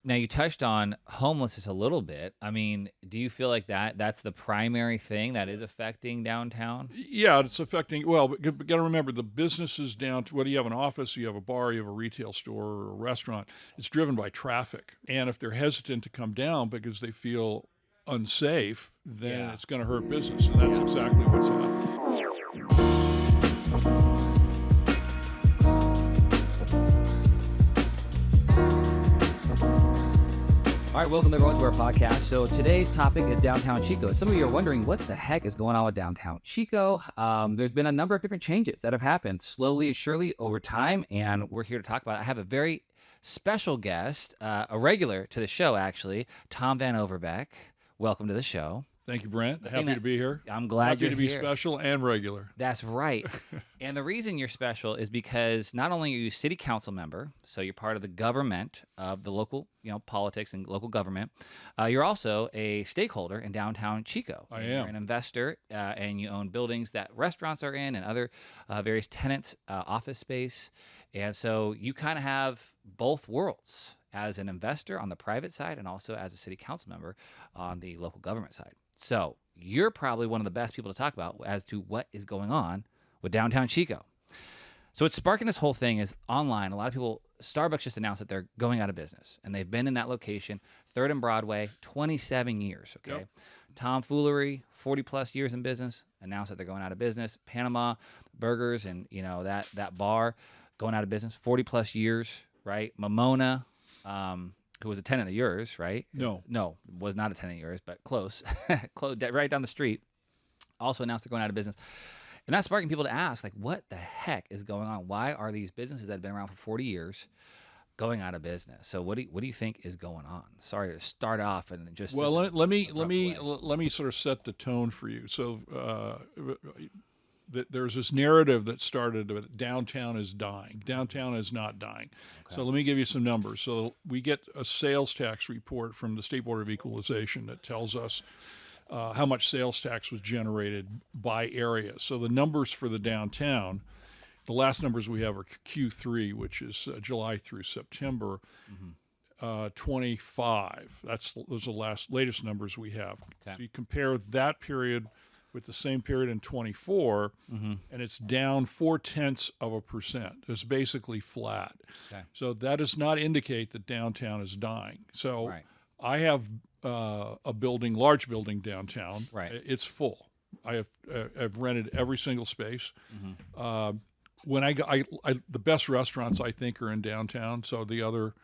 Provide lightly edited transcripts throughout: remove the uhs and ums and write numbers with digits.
Now, you touched on homelessness a little bit. I mean, do you feel like that's the primary thing that is affecting downtown? Yeah, it's affecting. Well, but got to remember the businesses down to whether you have an office, you have a bar, you have a retail store, or a restaurant. It's driven by traffic, and if they're hesitant to come down because they feel unsafe, then Yeah. it's going to hurt business, and that's Yeah. exactly what's happening. All right, welcome everyone to our podcast. So today's topic is downtown Chico. Some of you are wondering what the heck is going on with downtown Chico. There's been a number of different changes that have happened slowly and surely over time, and we're here to talk about it. I have a very special guest, a regular to the show actually, Tom Van Overbeck. Welcome to the show. Thank you, Brent. thing Happy that- to be here. I'm glad Happy you're to be here. special and regular. That's right. And the reason you're special is because not only are you a city council member, so you're part of the government of the local, politics and local government, you're also a stakeholder in downtown Chico. I And am. You're an investor, and you own buildings that restaurants are in and other various tenants, office space. And so you kind of have both worlds as an investor on the private side and also as a city council member on the local government side. So you're probably one of the best people to talk about as to what is going on with downtown Chico. So what's sparking this whole thing is online. A lot of people, Starbucks just announced that they're going out of business, and they've been in that location, 3rd and Broadway, 27 years, okay? Yep. Tomfoolery, 40 plus years in business, announced that they're going out of business. Panama Burgers and, that bar going out of business, 40 plus years, right? Ramona, who was a tenant of yours, right? No. No, was not a tenant of yours, but close. Close, right down the street. Also announced they're going out of business. And that's sparking people to ask, like, what the heck is going on? Why are these businesses that have been around for 40 years going out of business? So what do you think is going on? Sorry to start off and just Well, let me way. sort of set the tone for you. So there's this narrative that started that downtown is dying. Downtown is not dying. Okay. So let me give you some numbers. So we get a sales tax report from the State Board of Equalization that tells us how much sales tax was generated by area. So the numbers for the downtown, the last numbers we have are Q3, which is July through September. 25. Those are the latest numbers we have. Okay. So you compare that period with the same period in 24, and it's down 0.4%. It's basically flat. Okay. So that does not indicate that downtown is dying. So Right. I have a large building downtown. Right. It's full. I've rented every single space. When the best restaurants I think are in downtown. So the other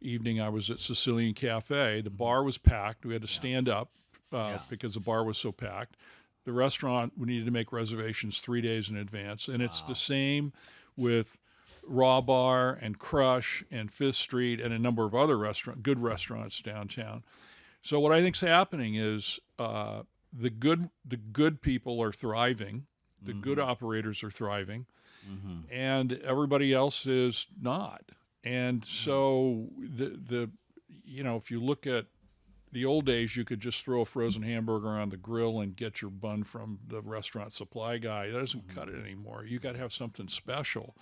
evening I was at Sicilian Cafe. The bar was packed. We had to stand up because the bar was so packed. The restaurant, we needed to make reservations 3 days in advance. And it's the same with Raw Bar and Crush and Fifth Street and a number of other good restaurants downtown. So what I think's happening is the good people are thriving, the good operators are thriving, and everybody else is not. And so if you look at the old days, you could just throw a frozen hamburger on the grill and get your bun from the restaurant supply guy. That doesn't cut it anymore. You got to have something special.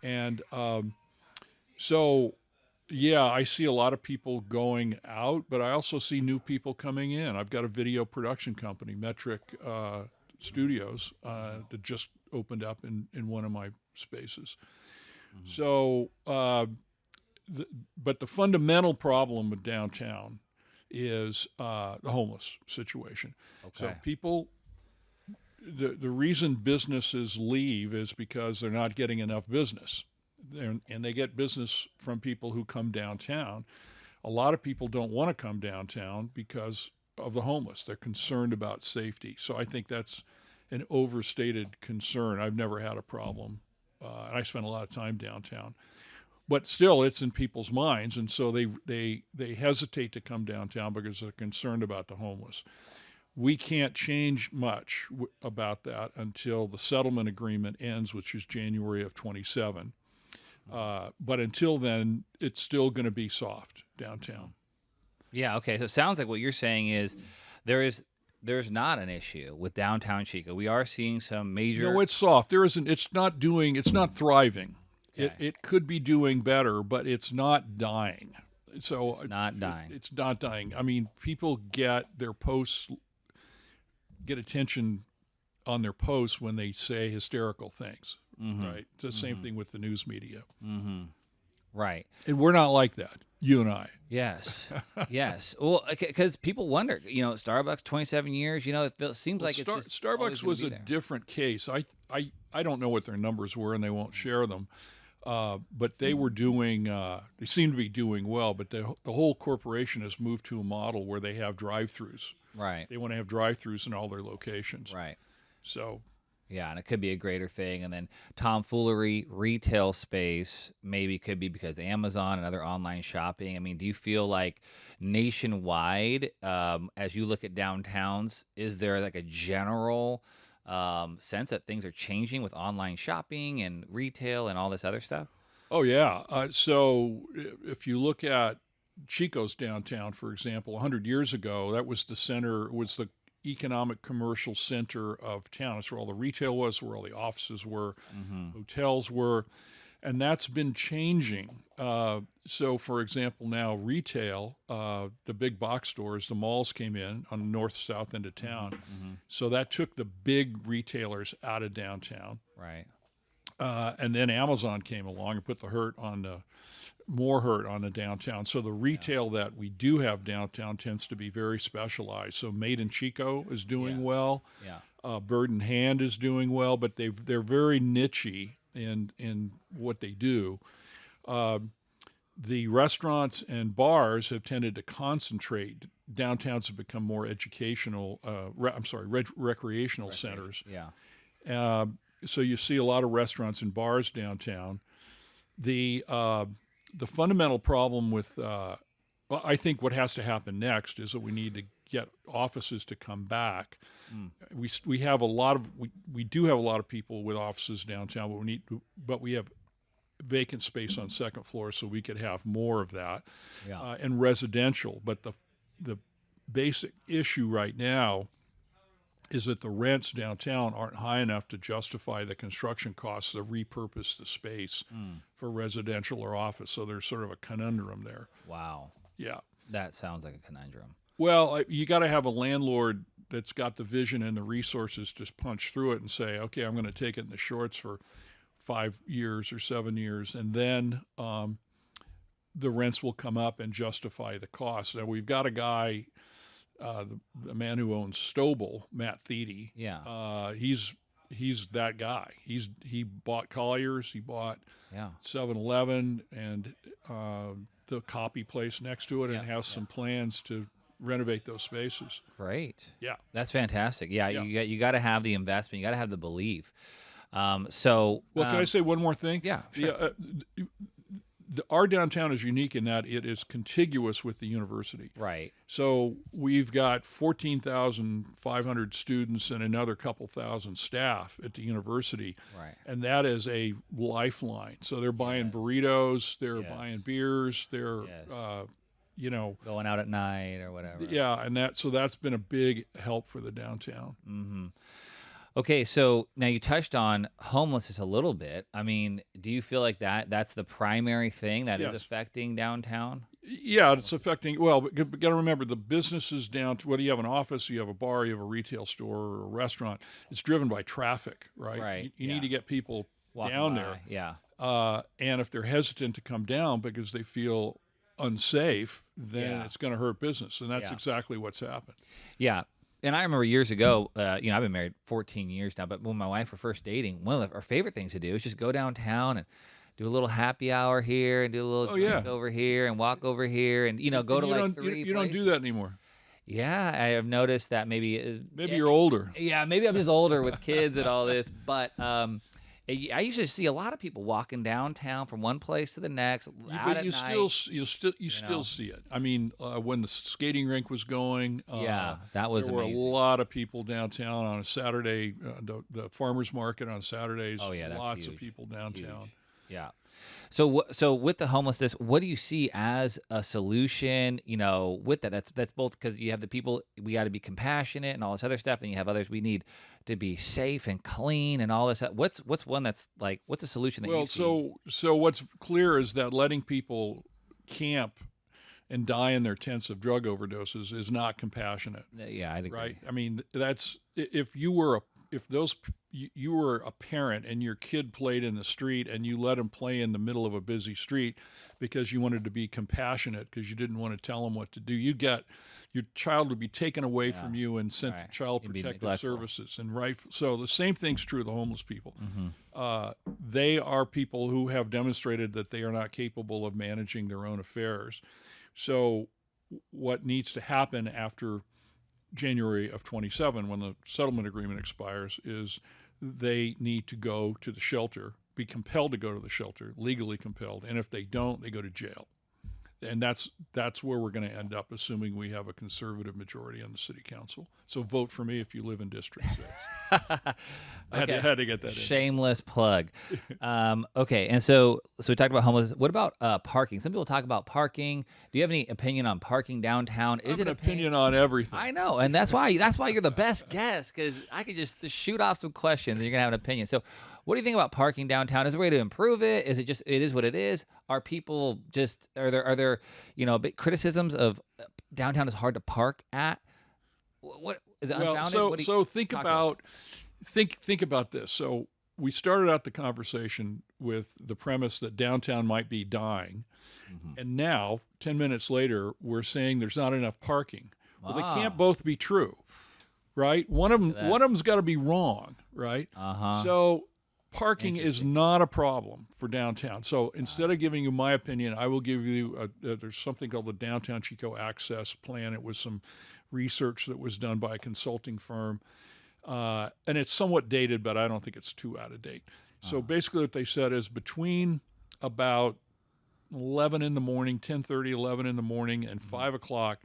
And I see a lot of people going out, but I also see new people coming in. I've got a video production company, Metric Studios, that just opened up in one of my spaces. So, but the fundamental problem with downtown is the homeless situation. Okay. So people, the reason businesses leave is because they're not getting enough business. And they get business from people who come downtown. A lot of people don't want to come downtown because of the homeless. They're concerned about safety. So I think that's an overstated concern. I've never had a problem. And I spend a lot of time downtown. But still, it's in people's minds, and so they hesitate to come downtown because they're concerned about the homeless. We can't change much about that until the settlement agreement ends, which is January of 27. But until then, it's still going to be soft downtown. Yeah, okay. So it sounds like what you're saying is there's not an issue with downtown Chico. We are seeing some major... No, it's soft. There isn't. It's not thriving. Okay. It could be doing better, but it's not dying. So It's not dying. It's not dying. I mean, people get their posts, get attention on their posts when they say hysterical things, right? It's the same thing with the news media. Right. And we're not like that, you and I. Yes. Yes. Well, because people wonder, Starbucks, 27 years, it seems like it's just always Starbucks gonna was be a there. different case. I don't know what their numbers were, and they won't share them. But they were doing, they seem to be doing well, but the whole corporation has moved to a model where they have drive-thrus. Right. They want to have drive-thrus in all their locations. Right. So, Yeah, and it could be a greater thing. And then Tomfoolery retail space maybe could be because Amazon and other online shopping. I mean, do you feel like nationwide, as you look at downtowns, is there like a general sense that things are changing with online shopping and retail and all this other stuff? oh yeah. So if you look at Chico's downtown, for example, 100 years ago, that was the center, was the economic commercial center of town. It's where all the retail was, where all the offices were, hotels were, and that's been changing. So, for example, now retail, the big box stores, the malls came in on the north-south end of town. So that took the big retailers out of downtown. Right. And then Amazon came along and put more hurt on the downtown. So the retail that we do have downtown tends to be very specialized. So Made in Chico is doing well. Yeah. Bird in Hand is doing well, but they're very niche-y in what they do. The restaurants and bars have tended to concentrate. Downtowns have become more educational, recreational centers. Yeah. So you see a lot of restaurants and bars downtown. The fundamental problem with, I think what has to happen next is that we need to get offices to come back. We have we do have a lot of people with offices downtown, but we have vacant space on second floor, so we could have more of that, and residential. But the basic issue right now is that the rents downtown aren't high enough to justify the construction costs to repurpose the space for residential or office. So there's sort of a conundrum there. Wow. Yeah. That sounds like a conundrum. Well, you got to have a landlord that's got the vision and the resources to punch through it and say, okay, I'm going to take it in the shorts for 5 years or 7 years, and then the rents will come up and justify the cost. Now, we've got a guy, the man who owns Stobel, Matt Thiede. Yeah. He's that guy. He bought Collier's, he bought Yeah. 7-Eleven and the copy place next to it, and has some plans to renovate those spaces. Great. Yeah. That's fantastic. Yeah. Yeah. You got to have the investment. You got to have the belief. Can I say one more thing? Yeah, sure. Our downtown is unique in that it is contiguous with the university. Right. So we've got 14,500 students and another couple thousand staff at the university. Right. And that is a lifeline. So they're buying burritos, they're Yes. buying beers, they're, Going out at night or whatever. yeah, and that's been a big help for the downtown. Mm-hmm. Okay, so now you touched on homelessness a little bit. I mean, do you feel like that's the primary thing that is Yes. affecting downtown? Yeah, it's affecting. Well, but got to remember the businesses down to whether you have an office, you have a bar, you have a retail store, or a restaurant. It's driven by traffic, right? Right, You yeah. need to get people Walking down by, there. Yeah. And if they're hesitant to come down because they feel unsafe, then Yeah. it's going to hurt business, and that's Yeah. exactly what's happened. Yeah. And I remember years ago, I've been married 14 years now, but when my wife were first dating, one of our favorite things to do is just go downtown and do a little happy hour here and do a little drink over here and walk over here and, go to like three You don't do that anymore. Yeah, I have noticed that maybe Maybe you're older. Yeah, maybe I'm just older with kids and all this, but I usually see a lot of people walking downtown from one place to the next. But you still see it. I mean, when the skating rink was going, that was there amazing. were a lot of people downtown on a Saturday. The farmers market on Saturdays. Oh yeah, that's lots huge. of people downtown. Huge. Yeah. So with the homelessness, what do you see as a solution? With that, that's both because you have the people, we got to be compassionate and all this other stuff, and you have others we need to be safe and clean and all this. What's one that's like? What's a solution that you see? So what's clear is that letting people camp and die in their tents of drug overdoses is not compassionate. Yeah, I'd agree. Right? I mean, that's if you were you were a parent and your kid played in the street and you let him play in the middle of a busy street because you wanted to be compassionate because you didn't want to tell him what to do. Your child would be taken away from you and sent to Child Protective Services. And so the same thing's true of the homeless people. They are people who have demonstrated that they are not capable of managing their own affairs. So what needs to happen after January of 27, when the settlement agreement expires, is they need to go to the shelter, be compelled to go to the shelter, legally compelled. And if they don't, they go to jail. And that's where we're going to end up, assuming we have a conservative majority on the city council. So vote for me if you live in District 6. I had to get that in. Shameless plug. Okay, and so we talked about homelessness. What about parking? Some people talk about parking. Do you have any opinion on parking downtown? I have an opinion on everything. I know, and that's why you're the best guest, because I could just shoot off some questions and you're gonna have an opinion. So, what do you think about parking downtown? Is there a way to improve it? Is it just it is what it is? Are people just are there big criticisms of downtown is hard to park at? What is it unfounded? Think about this. So we started out the conversation with the premise that downtown might be dying, and now 10 minutes later we're saying there's not enough parking. Well, they can't both be true, right? One of them's got to be wrong, right? So parking is not a problem for downtown. So instead of giving you my opinion, I will give you there's something called the Downtown Chico Access Plan. It was some research that was done by a consulting firm. And it's somewhat dated, but I don't think it's too out of date. So basically what they said is between about 11 in the morning, 10:30, 11 in the morning, and 5 o'clock,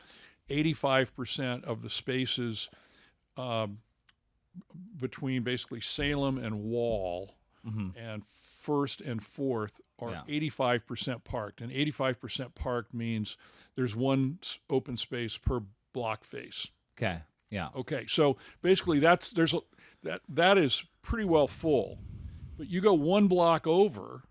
85% of the spaces between basically Salem and Wall and First and Fourth are 85% parked. And 85% parked means there's one open space per block face. Okay. Yeah. Okay. So basically that is pretty well full. But you go one block over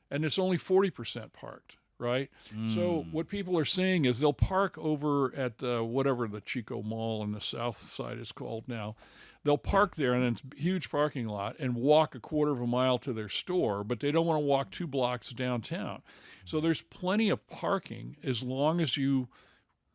and it's only 40% parked, right? So what people are saying is they'll park over at whatever the Chico Mall on the south side is called now. They'll park there, and it's a huge parking lot, and walk a quarter of a mile to their store, but they don't want to walk 2 blocks downtown. So there's plenty of parking as long as you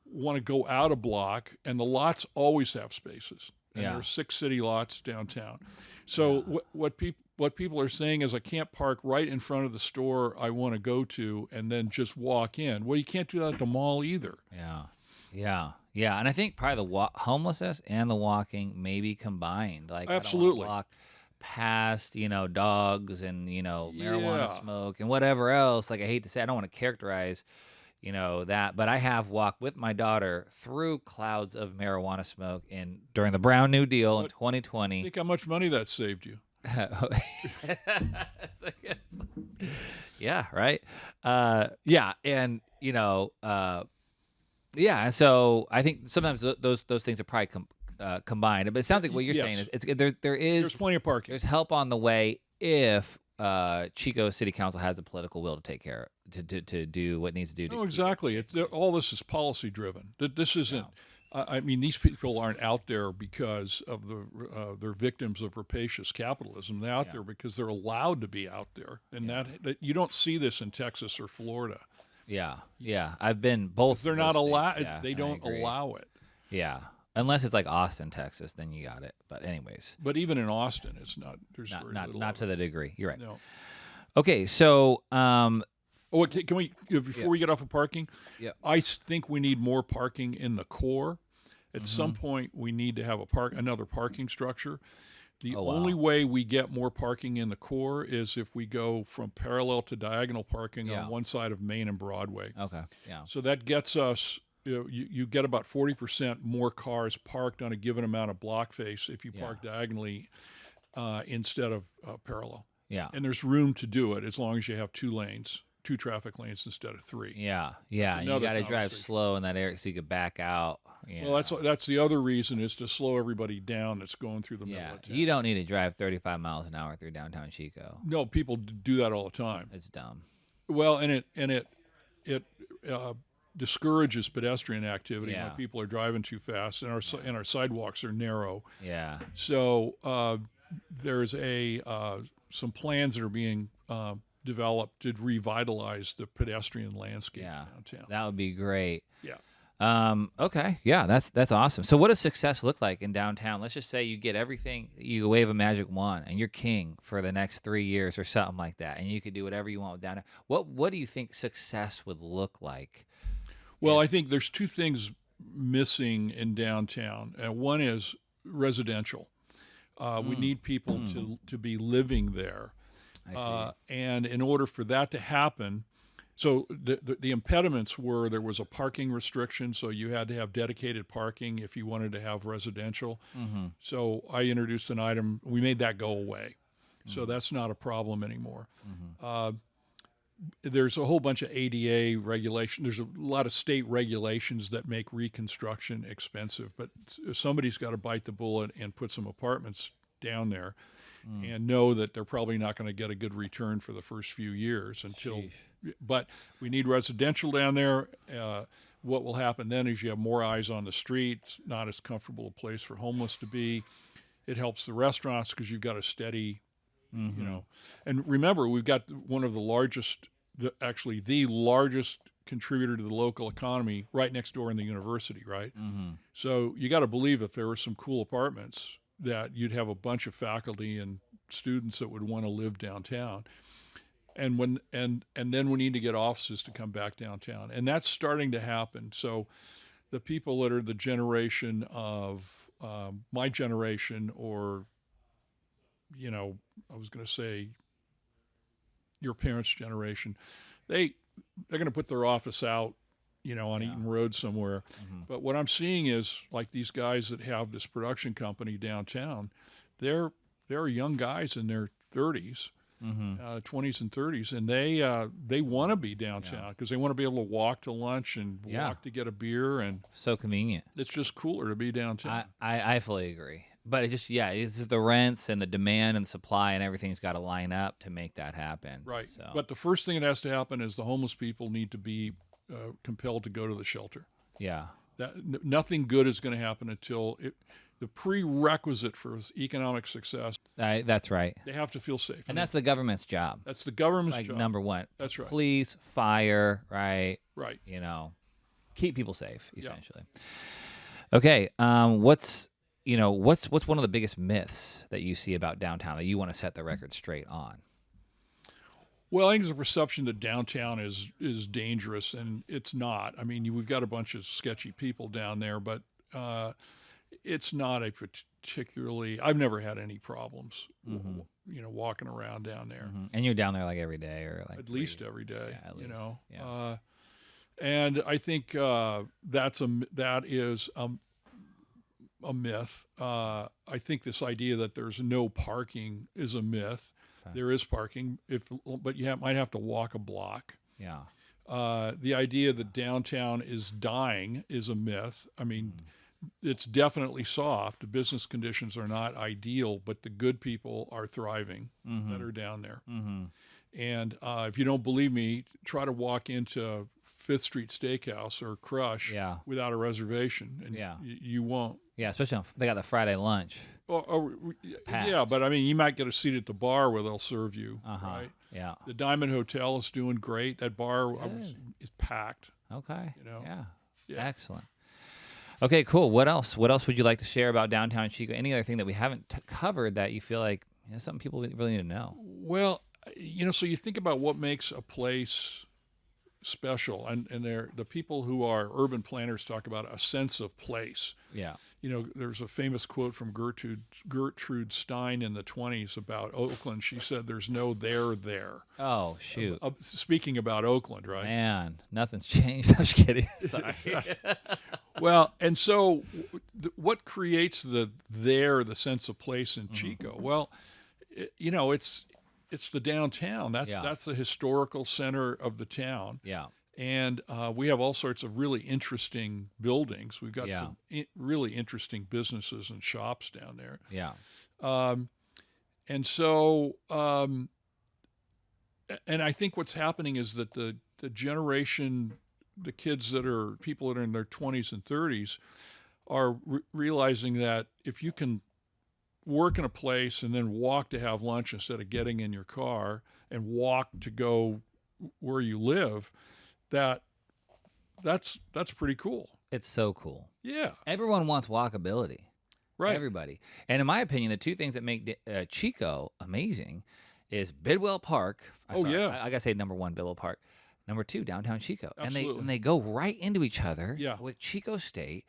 want to go out a block, and the lots always have spaces. And there are 6 city lots downtown. So what people are saying is I can't park right in front of the store I want to go to and then just walk in. Well, you can't do that at the mall either. Yeah, and I think probably the homelessness and the walking may be combined. Like, absolutely, I don't walk past dogs and marijuana smoke and whatever else. Like, I hate to say, I don't want to characterize that, but I have walked with my daughter through clouds of marijuana smoke during the Brown New Deal in 2020. Think how much money that saved you. Yeah, right. And and so I think sometimes those things are probably combined. But it sounds like what you're saying is there's plenty of parking. There's help on the way if Chico City Council has the political will to take care to do what needs to do. No, exactly. All this is policy driven. This isn't. I mean, these people aren't out there because of they're victims of rapacious capitalism. They're out there because they're allowed to be out there, and that you don't see this in Texas or Florida. Yeah. I've been both. They're not allowed. They don't allow it. Yeah, unless it's like Austin, Texas, then you got it. But anyways. But even in Austin, it's not. There's not to the degree. You're right. No. Okay, so. Can we before we get off of parking? Yeah. I think we need more parking in the core. At some point, we need to have another parking structure. The only way we get more parking in the core is if we go from parallel to diagonal parking on one side of Main and Broadway. Okay. Yeah. So that gets us. You get about 40% more cars parked on a given amount of block face if you park diagonally instead of parallel. Yeah. And there's room to do it as long as you have 2 traffic lanes instead of 3. Yeah. And you got to drive slow in that area so you could back out. Well, that's the other reason is to slow everybody down that's going through the middle of town. You don't need to drive 35 miles an hour through downtown Chico. No, people do that all the time. It's dumb. Well, discourages pedestrian activity Yeah. when people are driving too fast, and our sidewalks are narrow. Yeah. So there's some plans that are being developed to revitalize the pedestrian landscape Yeah. downtown. That would be great. Yeah. Okay. Yeah, that's awesome. So what does success look like in downtown? Let's just say you get everything, you wave a magic wand and you're king for the next 3 years or something like that. And you could do whatever you want with downtown. What do you think success would look like? Well, I think there's two things missing in downtown. One is residential. We need people to be living there. I see. And in order for that to happen, so the impediments were there was a parking restriction, so you had to have dedicated parking if you wanted to have residential. So I introduced an item, we made that go away. So that's not a problem anymore. There's a whole bunch of ADA regulation. There's a lot of state regulations that make reconstruction expensive, but somebody's got to bite the bullet and put some apartments down there and know that they're probably not going to get a good return for the first few years until. But we need residential down there. What will happen then is you have more eyes on the street. It's not as comfortable a place for homeless to be. It helps the restaurants because you've got a steady, you know. And remember, we've got one of the largest, actually the largest contributor to the local economy right next door in the university, right? So you got to believe if there were some cool apartments that you'd have a bunch of faculty and students that would want to live downtown. And then we need to get offices to come back downtown, and that's starting to happen. So the people that are the generation of my generation, or I was going to say your parents' generation, they're going to put their office out, on Eaton Road somewhere. But what I'm seeing is like these guys that have this production company downtown, they're young guys in their 30s. 20s and 30s, and they want to be downtown because they want to be able to walk to lunch and walk to get a beer, and So convenient. it's just cooler to be downtown. I fully agree. But it's just the rents and the demand and supply and everything's got to line up to make that happen. Right. So. But the first thing that has to happen is the homeless people need to be compelled to go to the shelter. Yeah. Nothing good is going to happen until the prerequisite for economic success. That's right. They have to feel safe, And that's the government's job. that's the government's job. Number one. That's right. Police, fire, right? Right. Keep people safe, essentially. Okay. What's one of the biggest myths that you see about downtown that you want to set the record straight on? Well, I think there's a perception that downtown is dangerous, and it's not. I mean, we've got a bunch of sketchy people down there, but it's not a particularly. I've never had any problems, walking around down there. And you're down there like every day, or like At least every day, at least. And I think that is a myth. I think this idea that there's no parking is a myth. Okay. There is parking, but you might have to walk a block. Yeah. The idea that downtown is dying is a myth. I mean, it's definitely soft. The business conditions are not ideal, but the good people are thriving that are down there. And if you don't believe me, try to walk into Fifth Street Steakhouse or Crush without a reservation, and you won't. Yeah, especially they got the Friday lunch. Yeah, but I mean, you might get a seat at the bar where they'll serve you, right? Yeah. The Diamond Hotel is doing great. That bar is packed. Okay. Yeah. Excellent. Okay, cool. What else? What else would you like to share about downtown Chico? Any other thing that we haven't covered that you feel like something people really need to know? Well, so you think about what makes a place special, and the people who are urban planners talk about a sense of place. Yeah. There's a famous quote from Gertrude Stein in the 1920s about Oakland. She said, "There's no there." Oh, shoot. Speaking about Oakland, right? Man, nothing's changed. I'm just kidding. Sorry. Well, and so what creates the sense of place in Chico? Well, it's the downtown. That's the historical center of the town. Yeah. And we have all sorts of really interesting buildings. We've got some really interesting businesses and shops down there. Yeah. And so, and I think what's happening is that the generation the kids that are people that are in their 20s and 30s are realizing that if you can work in a place and then walk to have lunch instead of getting in your car and walk to go where you live, that's pretty cool. It's so cool. Yeah. Everyone wants walkability. Right. Everybody. And in my opinion, the two things that make Chico amazing is Bidwell Park. I gotta say number one, Bidwell Park. Number two, downtown Chico. Absolutely. And they go right into each other. Yeah. With Chico State.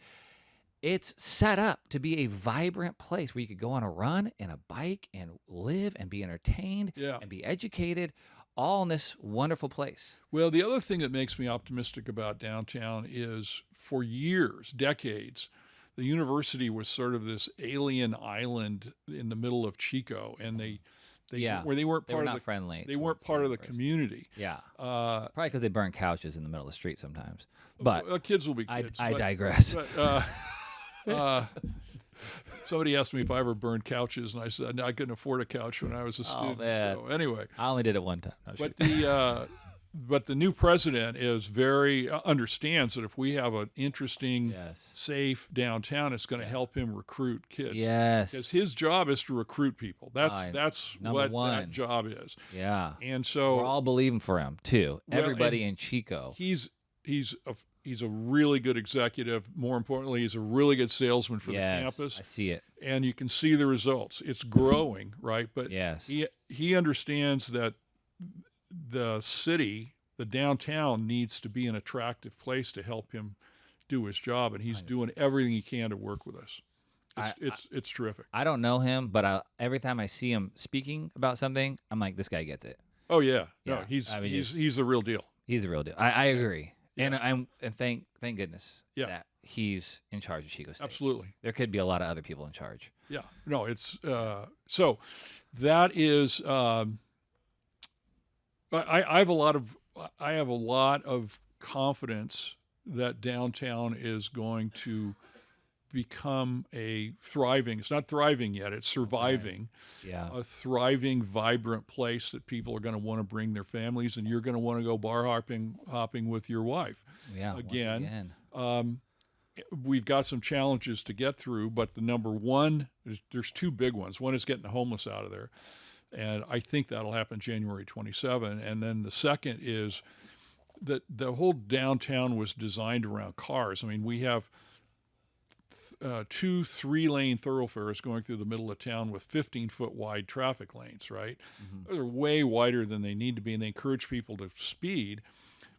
It's set up to be a vibrant place where you could go on a run and a bike and live and be entertained and be educated, all in this wonderful place. Well, the other thing that makes me optimistic about downtown is for years, decades, the university was sort of this alien island in the middle of Chico, and they weren't part of the friendly. They weren't part of the community. Yeah, probably because they burn couches in the middle of the street sometimes. But kids will be kids. I digress. Somebody asked me if I ever burned couches, and I said I couldn't afford a couch when I was a student. Man. So anyway, I only did it one time. No, but the new president is very understands that if we have an interesting, safe downtown, it's going to help him recruit kids. Yes, because his job is to recruit people. That's what that job is. Yeah, and so we're all believing for him too. Everybody in Chico. He's a really good executive. More importantly, he's a really good salesman for the campus. I see it, and you can see the results. It's growing, right? But he understands that the city, the downtown, needs to be an attractive place to help him do his job, and he's doing everything he can to work with us. It's terrific. I don't know him, but every time I see him speaking about something, I'm like, this guy gets it. Oh yeah, no, he's the real deal. He's the real deal. I agree, and thank goodness that he's in charge of Chico State. Absolutely, there could be a lot of other people in charge. Yeah, no, it's so that is. I have a lot of confidence that downtown is going to become a thriving. It's not thriving yet. It's surviving. Right. Yeah. A thriving, vibrant place that people are going to want to bring their families, and you're going to want to go bar hopping with your wife. Yeah. Again. We've got some challenges to get through, but the number one, there's two big ones. One is getting the homeless out of there. And I think that'll happen January 27. And then the second is that the whole downtown was designed around cars. I mean, we have 2 3-lane thoroughfares going through the middle of town with 15-foot wide traffic lanes, right? Mm-hmm. They're way wider than they need to be, and they encourage people to speed.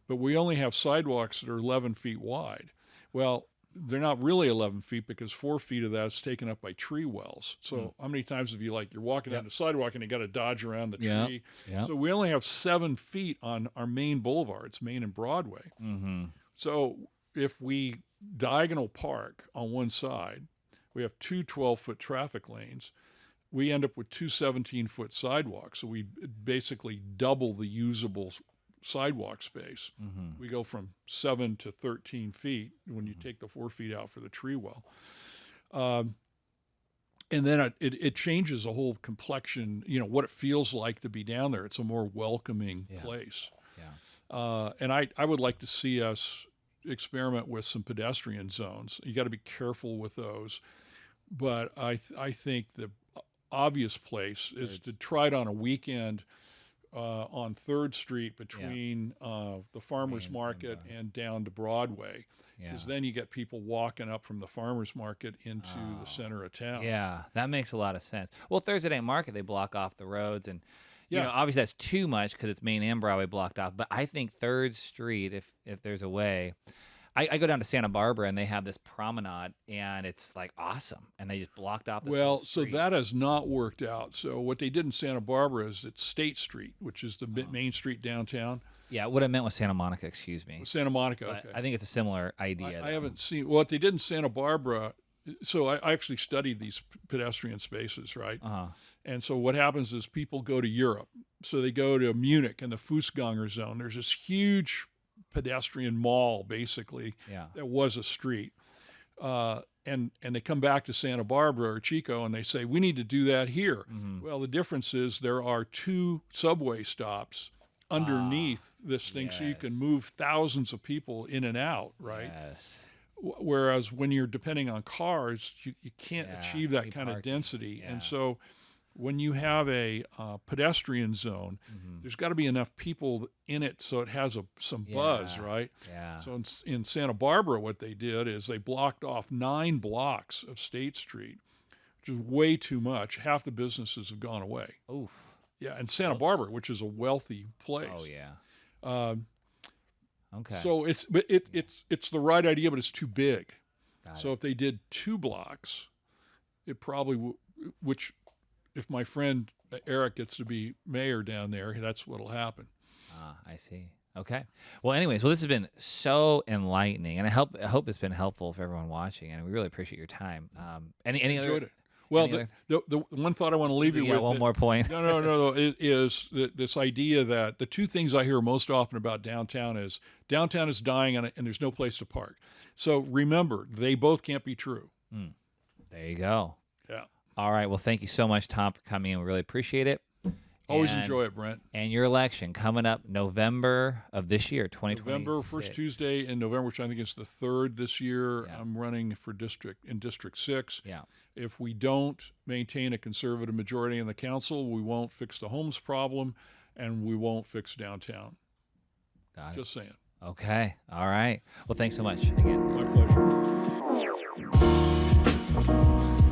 But we only have sidewalks that are 11 feet wide. Well, they're not really 11 feet because 4 feet of that is taken up by tree wells. So how many times have you you're walking down the sidewalk and you got to dodge around the tree? Yep. So we only have 7 feet on our main boulevards, Main and Broadway. Mm-hmm. So if we diagonal park on one side, we have 2 12-foot traffic lanes. We end up with 2 17-foot sidewalks. So we basically double the usable sidewalk space. Mm-hmm. We go from 7 to 13 feet when you take the 4 feet out for the tree well. And then it changes the whole complexion, what it feels like to be down there. It's a more welcoming place. Yeah. And I would like to see us experiment with some pedestrian zones. You got to be careful with those. But I think the obvious place is to try it on a weekend on 3rd Street between the Farmers Market and down to Broadway. Because then you get people walking up from the Farmers Market into the center of town. Yeah, that makes a lot of sense. Well, Thursday Night Market, they block off the roads. And, obviously that's too much because it's Main and Broadway blocked off. But I think 3rd Street, if there's a way... I go down to Santa Barbara, and they have this promenade, and it's, awesome. And they just blocked off this whole street. So that has not worked out. So what they did in Santa Barbara is it's State Street, which is the main street downtown. Yeah, what I meant was Santa Monica, excuse me. Santa Monica, okay. I think it's a similar idea. I haven't seen... What they did in Santa Barbara... So I actually studied these pedestrian spaces, right? Uh-huh. And so what happens is people go to Europe. So they go to Munich and the Fußgänger zone. There's this huge... pedestrian mall, basically, that was a street. And they come back to Santa Barbara or Chico and they say, we need to do that here. Mm-hmm. Well, the difference is there are 2 subway stops underneath this thing so you can yes. move thousands of people in and out, right? Yes. Whereas when you're depending on cars, you can't Yeah, achieve that need kind of parking. density. Yeah. And so when you have a pedestrian zone, there's got to be enough people in it so it has some buzz, Yeah. right? Yeah. So in Santa Barbara, what they did is they blocked off 9 blocks of State Street, which is way too much. Half the businesses have gone away. Oof. Yeah, and Santa Barbara, which is a wealthy place. Oh yeah. Okay. So it's the right idea, but it's too big. Got So it. if they did 2 blocks, it probably which if my friend Eric gets to be mayor down there, that's what'll happen. I see. Okay. Well, anyways, this has been so enlightening, and I hope it's been helpful for everyone watching, and we really appreciate your time. Any Enjoyed other? it. Well, any the one thought I want to leave you Yeah, with. one more point. No. It is this idea that the 2 things I hear most often about downtown is dying and there's no place to park. So remember, they both can't be true. There you go. Yeah. All right. Well, thank you so much, Tom, for coming in. We really appreciate it. Always And- enjoy it, Brent. And your election coming up November of this year, 2020. November, first Tuesday in November, which I think is the 3rd this year. Yeah. I'm running for District 6. Yeah. If we don't maintain a conservative majority in the council, we won't fix the homeless problem, and we won't fix downtown. Got it. Just saying. Okay. All right. Well, thanks so much again. My pleasure.